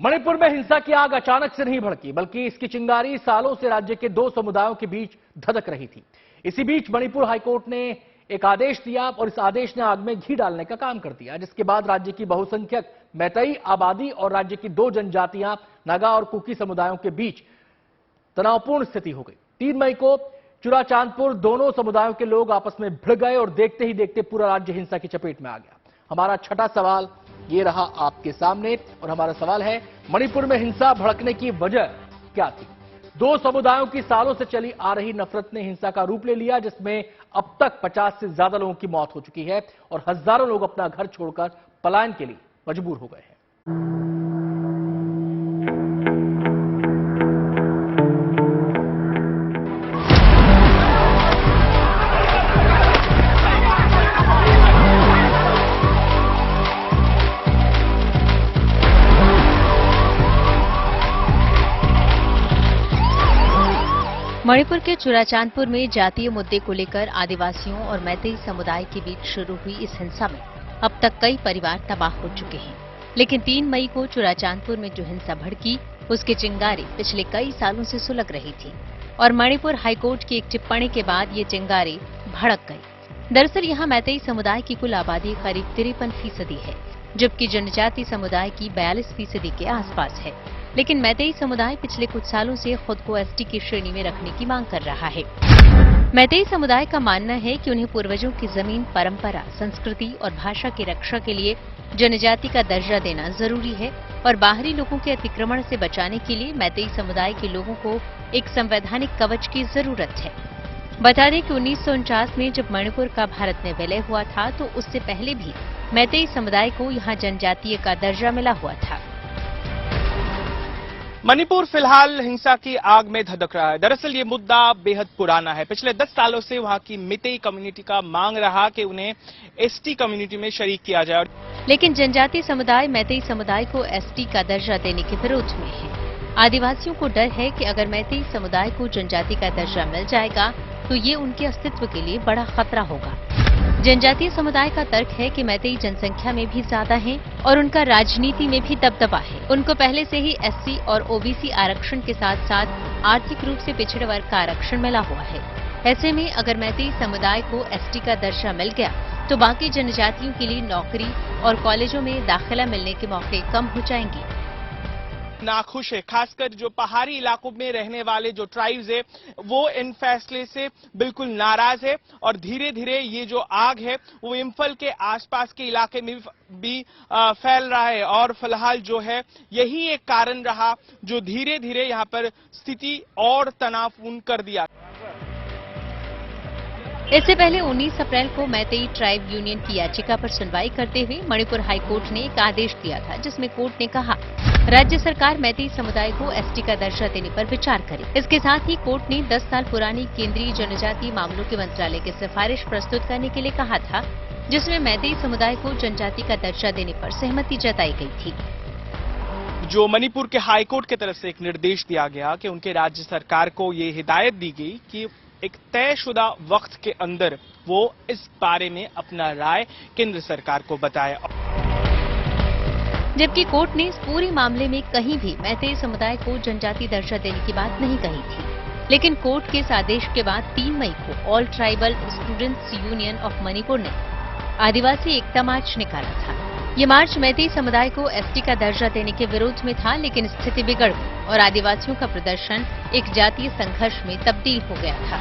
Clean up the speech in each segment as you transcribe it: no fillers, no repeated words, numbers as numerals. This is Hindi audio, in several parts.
मणिपुर में हिंसा की आग अचानक से नहीं भड़की, बल्कि इसकी चिंगारी सालों से राज्य के दो समुदायों के बीच धधक रही थी। इसी बीच मणिपुर हाईकोर्ट ने एक आदेश दिया और इस आदेश ने आग में घी डालने का काम कर दिया, जिसके बाद राज्य की बहुसंख्यक मैतेई आबादी और राज्य की दो जनजातियां नागा और कुकी समुदायों के बीच तनावपूर्ण स्थिति हो गई। 3 मई को चुराचांदपुर दोनों समुदायों के लोग आपस में भिड़ गए और देखते ही देखते पूरा राज्य हिंसा की चपेट में आ गया। हमारा छठा सवाल ये रहा आपके सामने, और हमारा सवाल है, मणिपुर में हिंसा भड़कने की वजह क्या थी? दो समुदायों की सालों से चली आ रही नफरत ने हिंसा का रूप ले लिया, जिसमें अब तक 50 से ज्यादा लोगों की मौत हो चुकी है और हजारों लोग अपना घर छोड़कर पलायन के लिए मजबूर हो गए हैं। मणिपुर के चुराचांदपुर में जातीय मुद्दे को लेकर आदिवासियों और मैतेई समुदाय के बीच शुरू हुई इस हिंसा में अब तक कई परिवार तबाह हो चुके हैं। लेकिन 3 मई को चुराचांदपुर में जो हिंसा भड़की, उसके चिंगारी पिछले कई सालों से सुलग रही थी और मणिपुर हाईकोर्ट की एक टिप्पणी के बाद ये चिंगारी भड़क गई। दरअसल यहाँ मैतेई समुदाय की कुल आबादी करीब 53% है, जबकि जनजाति समुदाय की 42% के आसपास है। लेकिन मैतेई समुदाय पिछले कुछ सालों से खुद को एसटी की श्रेणी में रखने की मांग कर रहा है। मैतेई समुदाय का मानना है कि उन्हें पूर्वजों की जमीन, परंपरा, संस्कृति और भाषा की रक्षा के लिए जनजाति का दर्जा देना जरूरी है और बाहरी लोगों के अतिक्रमण से बचाने के लिए मैतेई समुदाय के लोगों को एक संवैधानिक कवच की जरूरत है। बता दें कि 1949 में जब मणिपुर का भारत में विलय हुआ था, तो उससे पहले भी मैतेई समुदाय को यहाँ जनजातीय का दर्जा मिला हुआ था। मणिपुर फिलहाल हिंसा की आग में धधक रहा है। दरअसल ये मुद्दा बेहद पुराना है। पिछले 10 सालों से वहां की मैतेई कम्युनिटी का मांग रहा कि उन्हें एसटी कम्युनिटी में शरीक किया जाए। लेकिन जनजातीय समुदाय मैतेई समुदाय को एसटी का दर्जा देने के विरोध में है। आदिवासियों को डर है कि अगर मैतेई समुदाय को जनजाति का दर्जा मिल जाएगा तो ये उनके अस्तित्व के लिए बड़ा खतरा होगा। जनजातीय समुदाय का तर्क है कि मैतेई जनसंख्या में भी ज्यादा हैं और उनका राजनीति में भी दबदबा है। उनको पहले से ही एससी और ओबीसी आरक्षण के साथ साथ आर्थिक रूप से पिछड़े वर्ग का आरक्षण मिला हुआ है। ऐसे में अगर मैतेई समुदाय को एसटी का दर्जा मिल गया तो बाकी जनजातियों के लिए नौकरी और कॉलेजों में दाखिला मिलने के मौके कम हो जाएंगे। नाखुश है, खासकर जो पहाड़ी इलाकों में रहने वाले जो ट्राइब्स है वो इन फैसले से बिल्कुल नाराज है और धीरे धीरे ये जो आग है वो इम्फल के आसपास के इलाके में भी फैल रहा है और फिलहाल जो है यही एक कारण रहा जो धीरे धीरे यहाँ पर स्थिति और तनावपूर्ण कर दिया। इससे पहले 19 अप्रैल को मैतेई ट्राइब यूनियन की याचिका पर सुनवाई करते हुए मणिपुर हाईकोर्ट ने एक आदेश दिया था, जिसमें कोर्ट ने कहा राज्य सरकार मैतेई समुदाय को एसटी का दर्जा देने पर विचार करे। इसके साथ ही कोर्ट ने 10 साल पुरानी केंद्रीय जनजातीय मामलों के मंत्रालय की सिफारिश प्रस्तुत करने के लिए कहा था, जिसमें मैतेई समुदाय को जनजाति का दर्जा देने पर सहमति जताई गई थी। जो मणिपुर के हाईकोर्ट की तरफ से एक निर्देश दिया गया कि उनके राज्य सरकार को ये हिदायत दी गई कि एक तयशुदा वक्त के अंदर वो इस बारे में अपना राय केंद्र सरकार को बताए। जबकि कोर्ट ने इस पूरे मामले में कहीं भी मैतेई समुदाय को जनजाति दर्जा देने की बात नहीं कही थी। लेकिन कोर्ट के इस आदेश के बाद 3 मई को all tribal students union of Manipur ने आदिवासी एकता मार्च निकाला था। ये मार्च मैतेई समुदाय को एसटी का दर्जा देने के विरोध में था, लेकिन स्थिति बिगड़ गई और आदिवासियों का प्रदर्शन एक जातीय संघर्ष में तब्दील हो गया था।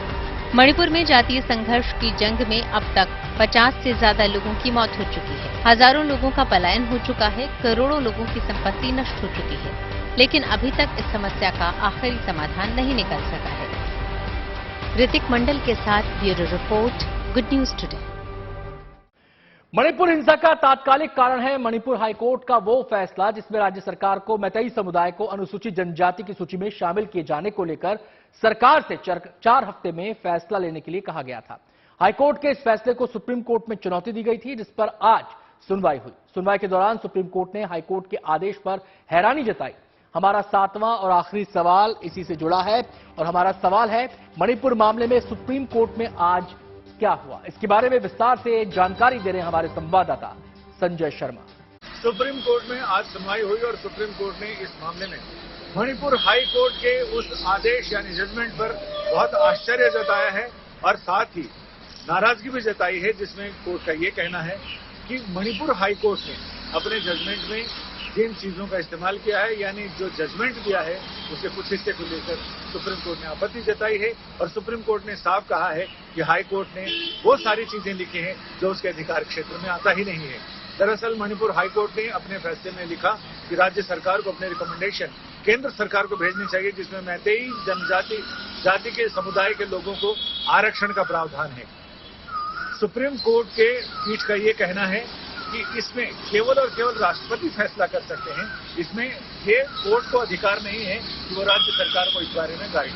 मणिपुर में जातीय संघर्ष की जंग में अब तक 50 से ज्यादा लोगों की मौत हो चुकी है, हजारों लोगों का पलायन हो चुका है, करोड़ों लोगों की संपत्ति नष्ट हो चुकी है, लेकिन अभी तक इस समस्या का आखिरी समाधान नहीं निकल सका है। ऋतिक मंडल के साथ bureau report, good news today. Manipur हिंसा का तात्कालिक कारण है मणिपुर हाईकोर्ट का वो फैसला, जिसमें राज्य सरकार को मैतेई समुदाय को अनुसूचित जनजाति की सूची में शामिल किए जाने को लेकर सरकार से 4 हफ्ते में फैसला लेने के लिए कहा गया था। हाईकोर्ट के इस फैसले को सुप्रीम कोर्ट में चुनौती दी गई थी, जिस पर आज सुनवाई हुई। सुनवाई के दौरान सुप्रीम कोर्ट ने हाईकोर्ट के आदेश पर हैरानी जताई। हमारा 7वां और आखिरी सवाल इसी से जुड़ा है और हमारा सवाल है, मणिपुर मामले में सुप्रीम कोर्ट में आज क्या हुआ? इसके बारे में विस्तार से जानकारी दे रहे हैं हमारे संवाददाता संजय शर्मा। सुप्रीम कोर्ट में आज सुनवाई हुई और सुप्रीम कोर्ट ने इस मामले में मणिपुर हाई कोर्ट के उस आदेश यानी जजमेंट पर बहुत आश्चर्य जताया है और साथ ही नाराजगी भी जताई है, जिसमें कोर्ट का ये कहना है कि मणिपुर हाई कोर्ट ने अपने जजमेंट में जिन चीजों का इस्तेमाल किया है यानी जो जजमेंट दिया है उसके कुछ हिस्से को लेकर सुप्रीम कोर्ट ने आपत्ति जताई है और सुप्रीम कोर्ट ने साफ कहा है कि हाई कोर्ट ने वो सारी चीजें लिखी हैं जो उसके अधिकार क्षेत्र में आता ही नहीं है। दरअसल मणिपुर हाई कोर्ट ने अपने फैसले में लिखा कि राज्य सरकार को अपने रिकमेंडेशन केंद्र सरकार को भेजनी चाहिए, जिसमें मैतेई जाति के समुदाय के लोगों को आरक्षण का प्रावधान है। सुप्रीम कोर्ट के पीठ का ये कहना है कि इसमें केवल और केवल राष्ट्रपति फैसला कर सकते हैं, इसमें ये कोर्ट को अधिकार नहीं है कि वो राज्य सरकार को इस बारे में गाइड